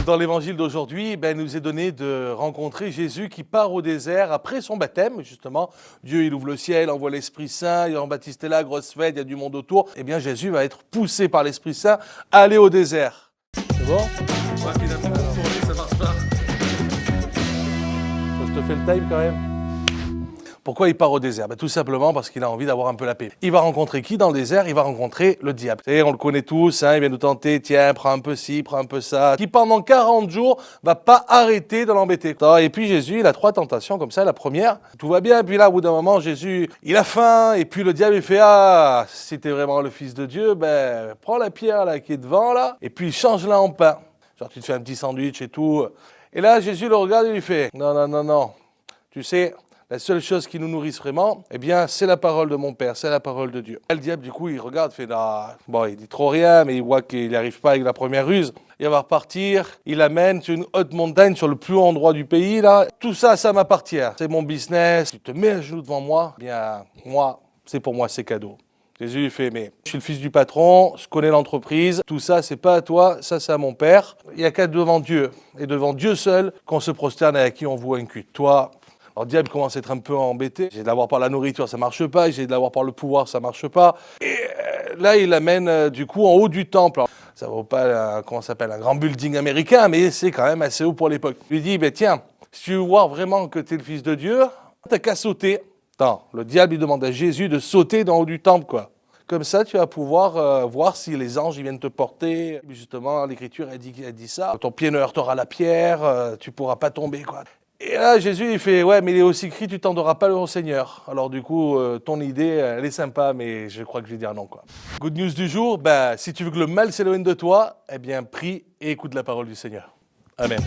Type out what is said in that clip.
Dans l'évangile d'aujourd'hui, il nous est donné de rencontrer Jésus qui part au désert après son baptême, justement. Dieu, il ouvre le ciel, envoie l'Esprit Saint, Jean-Baptiste est là, grosse fête, il y a du monde autour. Eh bien, Jésus va être poussé par l'Esprit Saint à aller au désert. C'est bon? Ouais, finalement, pour tourner, ça marche pas. Je te fais le time quand même. Pourquoi il part au désert? Tout simplement parce qu'il a envie d'avoir un peu la paix. Il va rencontrer qui dans le désert? Il va rencontrer le diable. Vous savez, on le connaît tous, il vient nous tenter, tiens, prends un peu ci, prends un peu ça. Qui pendant 40 jours va pas arrêter de l'embêter. Et puis Jésus, il a 3 tentations comme ça. La première, tout va bien. Puis là, au bout d'un moment, Jésus, il a faim. Et puis le diable, il fait, ah, si t'es vraiment le Fils de Dieu, prends la pierre là qui est devant là, et puis change-la en pain. Genre, tu te fais un petit sandwich et tout. Et là, Jésus le regarde et lui fait, non, non, non, non. Tu sais, la seule chose qui nous nourrisse vraiment, c'est la parole de mon Père, c'est la parole de Dieu. Le diable, du coup, il regarde, fait là, il dit trop rien, mais il voit qu'il n'y arrive pas avec la première ruse. Il va repartir, il l'amène sur une haute montagne, sur le plus haut endroit du pays, là. Tout ça, ça m'appartient. C'est mon business. Tu te mets à genoux devant moi, moi, c'est pour moi, c'est cadeau. Jésus, il fait, mais je suis le fils du patron, je connais l'entreprise, tout ça, c'est pas à toi, ça, c'est à mon Père. Il n'y a qu'à devant Dieu, et devant Dieu seul, qu'on se prosterne et à qui on voue un cul. Toi, alors, le diable commence à être un peu embêté. J'ai de l'avoir par la nourriture, ça marche pas. J'ai de l'avoir par le pouvoir, ça marche pas. Et là, il l'amène du coup en haut du temple. Alors, ça vaut pas, un grand building américain, mais c'est quand même assez haut pour l'époque. Il lui dit, tiens, si tu veux voir vraiment que tu es le Fils de Dieu, t'as qu'à sauter. Attends, le diable, il demande à Jésus de sauter d'en haut du temple, quoi. Comme ça, tu vas pouvoir voir si les anges ils viennent te porter. Justement, l'Écriture, elle dit ça. Ton pied ne heurtera la pierre, tu pourras pas tomber, quoi. Et là, Jésus, il fait, ouais, mais il est aussi écrit, tu t'endorras pas au Seigneur. Alors du coup, ton idée, elle est sympa, mais je crois que je vais dire non, quoi. Good news du jour, si tu veux que le mal s'éloigne de toi, prie et écoute la parole du Seigneur. Amen.